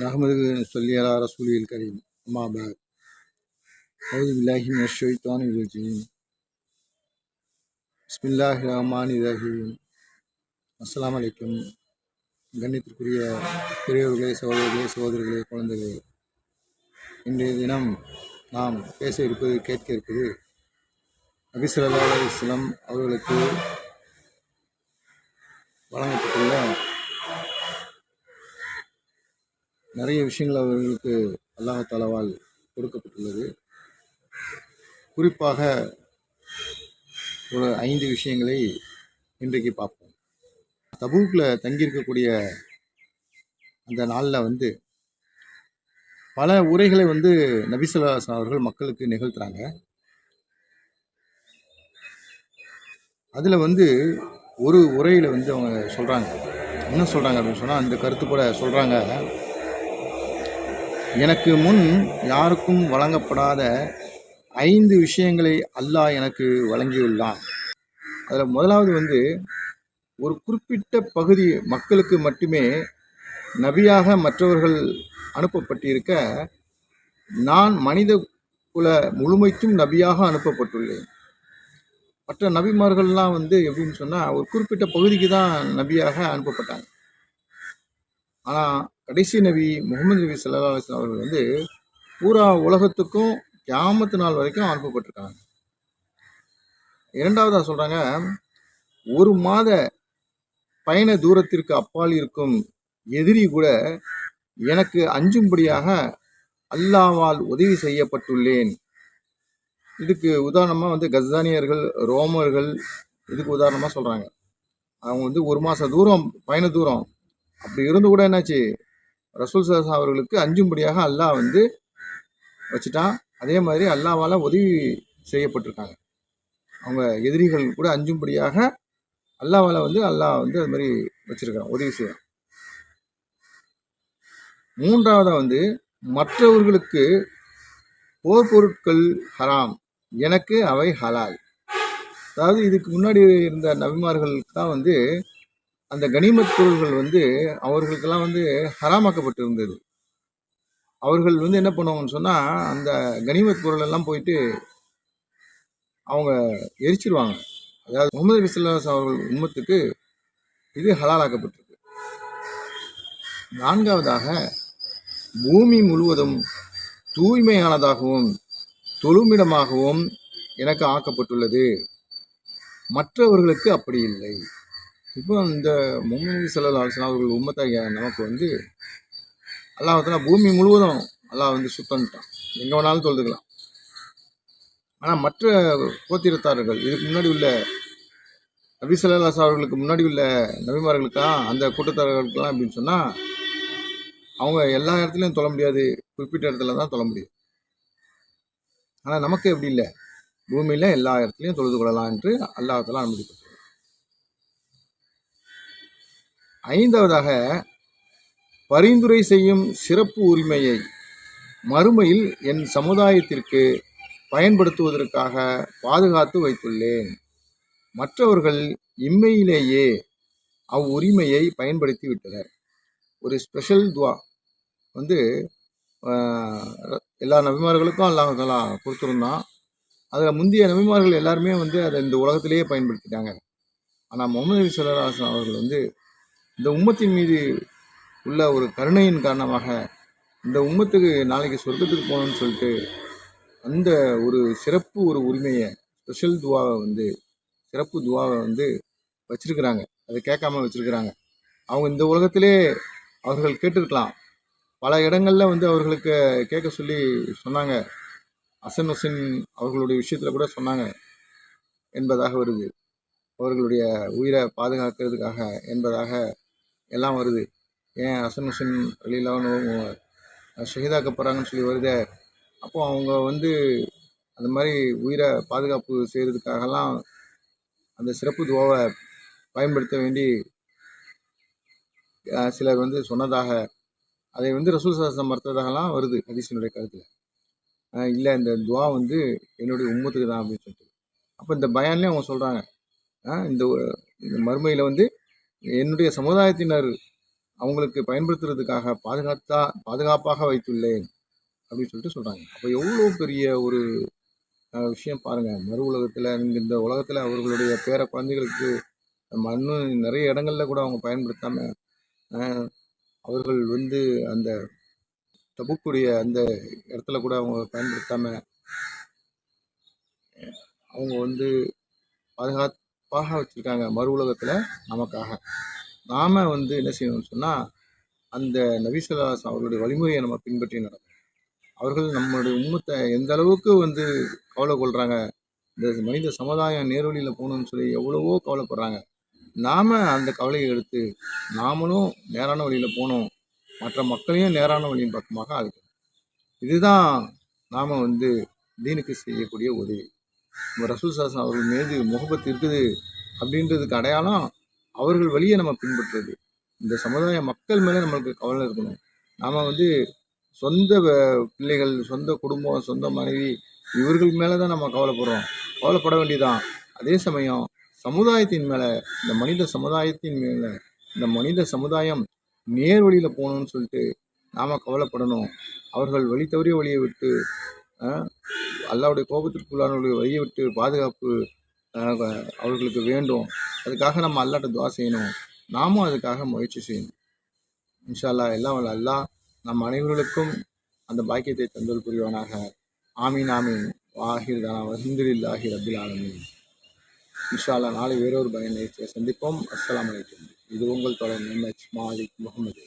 நஹ்மதுஹு ஸல்லி அலா ரசூலில் கரீம். அம்மா பஅத். அஊது பில்லாஹி மினஷ் ஷைத்தானிர் ரஜீம். பிஸ்மில்லாஹிர் ரஹ்மானிர் ரஹீம். அஸ்ஸலாமு அலைக்கும். கண்ணியத்திற்குரிய பெரியவர்களே, சகோதரர்களே, சகோதரிகளே, குழந்தைகளே, இன்றைய தினம் நாம் கேட்க இருப்பது நபி ஸல்லல்லாஹு அலைஹி வஸல்லம் அவர்களுக்கு வழங்கப்பட்டுள்ள நிறைய விஷயங்கள் அவர்களுக்கு அல்லாஹ் தஆலாவால் கொடுக்கப்பட்டுள்ளது. குறிப்பாக ஒரு 5 விஷயங்களை இன்றைக்கு பார்ப்போம். தபூக்கில் தங்கியிருக்கக்கூடிய அந்த நாளில் பல உரைகளை நபி ஸல்லல்லாஹு அலைஹி வஸல்லம் அவர்கள் மக்களுக்கு நிகழ்த்துறாங்க. அதில் ஒரு உரையில் அவங்க சொல்கிறாங்க. என்ன சொல்கிறாங்க அப்படின்னு சொன்னால், அந்த கருத்து கூட சொல்கிறாங்க. எனக்கு முன் யாருக்கும் வழங்கப்படாத 5 விஷயங்களை அல்லாஹ் எனக்கு வழங்கியுள்ளான். அதில் முதலாவது ஒரு குறிப்பிட்ட பகுதி மக்களுக்கு மட்டுமே நபியாக மற்றவர்கள் அனுப்பப்பட்டிருக்க, நான் மனித குல முழுமைக்கும் நபியாக அனுப்பப்பட்டுள்ளேன். மற்ற நபிமார்கள்லாம் எப்படின்னு சொன்னால் ஒரு குறிப்பிட்ட பகுதிக்கு தான் நபியாக அனுப்பப்பட்டாங்க. ஆனால் கடைசி நபி முகமது நபி ஸல்லல்லாஹு அலைஹி வஸல்லம் அவர்கள் பூரா உலகத்துக்கும் கியாமத்து நாள் வரைக்கும் அனுப்பப்பட்டிருக்காங்க. இரண்டாவதாக சொல்கிறாங்க, ஒரு மாத பயண தூரத்திற்கு அப்பால் இருக்கும் எதிரி கூட எனக்கு அஞ்சும்படியாக அல்லாஹ்வால் உதவி செய்யப்பட்டுள்ளேன். இதுக்கு உதாரணமாக கஸ்ஸானியர்கள், ரோமர்கள் இதுக்கு உதாரணமாக சொல்கிறாங்க. அவங்க ஒரு மாத தூரம் பயண தூரம் அப்படி இருந்து கூட என்னாச்சு, ரசூல் ஸல்லல்லாஹு அலைஹி வஸல்லம் அவர்களுக்கு அஞ்சும்படியாக அல்லாஹ் வச்சுட்டான். அதே மாதிரி அல்லாஹ்வால் உதவி செய்யப்பட்டிருக்காங்க. அவங்க எதிரிகள் கூட அஞ்சும்படியாக அல்லாஹ்வால் அல்லாஹ் அது மாதிரி வச்சிருக்கான், உதவி செய்யறான். மூன்றாவதாக மற்றவர்களுக்கு போர் பொருட்கள் ஹராம், எனக்கு அவை ஹலால். அதாவது இதுக்கு முன்னாடி இருந்த நபிமார்களுக்கு தான் அந்த கனிமத் பொருள்கள் அவர்களுக்கெல்லாம் ஹராமாக்கப்பட்டு இருந்தது. அவர்கள் என்ன பண்ணுவாங்கன்னு சொன்னால், அந்த கனிமத் பொருள் எல்லாம் போயிட்டு அவங்க எரிச்சிருவாங்க. அதாவது முகமது நபி ஸல்லல்லாஹு அலைஹி வஸல்லம் அவர்கள் உம்மத்துக்கு இது ஹலாலாக்கப்பட்டிருக்கு. நான்காவதாக, பூமி முழுவதும் தூய்மையானதாகவும் தொழுமிடமாகவும் எனக்கு ஆக்கப்பட்டுள்ளது, மற்றவர்களுக்கு அப்படி இல்லை. இப்போ இந்த முகமது நபி ஸல்லல்லாஹு அலைஹி வஸல்லம் அவர்கள் உம்மத்தாகிய நமக்கு அல்லாஹ் தஆலா பூமி முழுவதும் அல்லாஹ் சுத்தம்ட்டான், எங்கே வேணாலும் தொழுதுக்கலாம். ஆனால் மற்ற கோத்திரத்தார்கள், இதுக்கு முன்னாடி உள்ள நபி ஸல்லல்லாஹு அலைஹி வஸல்லம் அவர்களுக்கு முன்னாடி உள்ள நபிமார்களுக்கெல்லாம், அந்த கூட்டத்தார்களுக்கெல்லாம் அப்படின்னு சொன்னால், அவங்க எல்லா இடத்துலையும் தொழ முடியாது, குறிப்பிட்ட இடத்துல தான் தொழ முடியும். ஆனால் நமக்கு எப்படி இல்லை, பூமியில் எல்லா இடத்துலையும் தொழுது கொள்ளலாம் என்று அல்லாஹ் தஆலா அனுமதிப்பட்டார். ஐந்தாவதாக, பரிந்துரை செய்யும் சிறப்பு உரிமையை மறுமையில் என் சமுதாயத்திற்கு பயன்படுத்துவதற்காக பாதுகாத்து வைத்துள்ளேன். மற்றவர்கள் இம்மையிலேயே அவ்வுரிமையை பயன்படுத்தி விட்டனர். ஒரு ஸ்பெஷல் துவா எல்லா நபிமார்களுக்கும் அல்லாஹ் தஆலா கொடுத்துருந்தான். அதில் முந்தைய நபிமார்கள் எல்லாருமே அதை இந்த உலகத்திலேயே பயன்படுத்திட்டாங்க. ஆனால் முகமது நபி ஸல்லல்லாஹு அலைஹி வஸல்லம் அவர்கள் இந்த உம்மத்தின் மீது உள்ள ஒரு கருணையின் காரணமாக இந்த உம்மத்துக்கு நாளைக்கு சொர்க்கத்துக்கு போகணும்னு சொல்லிட்டு அந்த ஒரு சிறப்பு ஒரு உரிமையை, ஸ்பெஷல் துவாவை சிறப்பு துவாவை வச்சிருக்கிறாங்க. அதை கேட்காம வச்சிருக்கிறாங்க. அவங்க இந்த உலகத்திலே அவர்கள் கேட்டிருக்கலாம். பல இடங்களில் அவர்களுக்கு கேட்க சொல்லி சொன்னாங்க. ஹசன் ஹுசைன் அவர்களுடைய விஷயத்தில் கூட சொன்னாங்க என்பதாக வருது. அவர்களுடைய உயிரை பாதுகாக்கிறதுக்காக என்பதாக எல்லாம் வருது. ஏன் ஹசன் ஹுசைன் ரலியல்லாஹு ஷஹீதாக்க போகிறாங்கன்னு சொல்லி வருதே. அப்போ அவங்க அந்த மாதிரி உயிரை பாதுகாப்பு செய்கிறதுக்காகலாம் அந்த சிறப்பு துவாவை பயன்படுத்த வேண்டி சிலர் சொன்னதாக, அதை ரசூல் ஸல்லல்லாஹு அலைஹி வஸல்லம் மறுத்ததாகலாம் வருது ஹதீஸினுடைய கருத்தில். இல்லை, இந்த துவா என்னுடைய உம்மத்துக்கு தான் அப்படின்னு சொல்லிட்டு. அப்போ இந்த பயான்லேயும் அவங்க சொல்கிறாங்க, இந்த மறுமையில் என்னுடைய சமுதாயத்தினர் அவங்களுக்கு பயன்படுத்துறதுக்காக பாதுகாப்பாக வைத்துள்ளேன் அப்படின்னு சொல்லிட்டு சொல்கிறாங்க. அப்போ எவ்வளோ பெரிய ஒரு விஷயம் பாருங்கள். மறு உலகத்தில் இந்த உலகத்தில் அவர்களுடைய பேர குழந்தைகளுக்கு இன்னும் நிறைய இடங்கள்ல கூட அவங்க பயன்படுத்தாமல் அவர்கள் வந்து அந்த தபுக்குடைய அந்த இடத்துல கூட அவங்க பயன்படுத்தாமல் அவங்க வந்து பாதுகாப்பாக வச்சுருக்காங்க மறு உலகத்தில் நமக்காக. நாம் வந்து என்ன செய்யணும்னு சொன்னால் அந்த நபி ஸல்லல்லாஹு அலைஹி வஸல்லம் அவர்களுடைய வழிமுறையை நம்ம பின்பற்றி நடக்கணும். அவர்கள் நம்மளுடைய உம்மத்தை எந்த அளவுக்கு வந்து கவலை கொள்கிறாங்க, இந்த மனித சமுதாயம் நேர்வழியில் போகணும்னு சொல்லி எவ்வளவோ கவலைப்படுறாங்க. நாம் அந்த கவலையை எடுத்து நாமளும் நேரான வழியில் போகணும், மற்ற மக்களையும் நேரான வழியின் பக்கமாக அழைக்கணும். இதுதான் நாம் வந்து தீனுக்கு செய்யக்கூடிய உதவி. நம்ம ரசூல் ஸல்லல்லாஹு அவர்கள் மீது முகப்பத் இருக்குது அப்படின்றதுக்கு அடையாளம் அவர்கள் வழியை நம்ம பின்பற்றுறது. இந்த சமுதாய மக்கள் மேலே நம்மளுக்கு கவலை இருக்கணும். நாம் வந்து சொந்த பிள்ளைகள், சொந்த குடும்பம், சொந்த மனைவி இவர்கள் மேலே தான் நம்ம கவலைப்பட வேண்டியதான். அதே சமயம் சமுதாயத்தின் மேலே, இந்த மனித சமுதாயத்தின் மேலே, இந்த மனித சமுதாயம் நேர் வழியில் போகணும்னு சொல்லிட்டு நாம் கவலைப்படணும். அவர்கள் வழி தவறிய வழியை விட்டு அல்லாஹ்வுடைய கோபத்திற்குள்ளானவர்களுடைய வழியை விட்டு பாதுகாப்பு அவர்களுக்கு வேண்டும். அதுக்காக நம்ம அல்லாஹ்ட்ட துஆ செய்யணும். நாமும் அதுக்காக முயற்சி செய்யணும். இன்ஷா அல்லாஹ் எல்லாம் வல்ல அல்லாஹ் நம் அனைவர்களுக்கும் அந்த பாக்கியத்தை தந்தல் புரிவானாக. ஆமீன் ஆமீன். வாஹிர் தானா அல்ஹம்துலில்லாஹி ரப்பில் ஆலமீன். இன்ஷா அல்லாஹ் நாளை வேறொரு பயன் நிகழ்ச்சியை சந்திப்போம். அஸ்ஸலாமு அலைக்கும். இது உங்கள் தொடர் எம்எச் மாலிக் முகமது.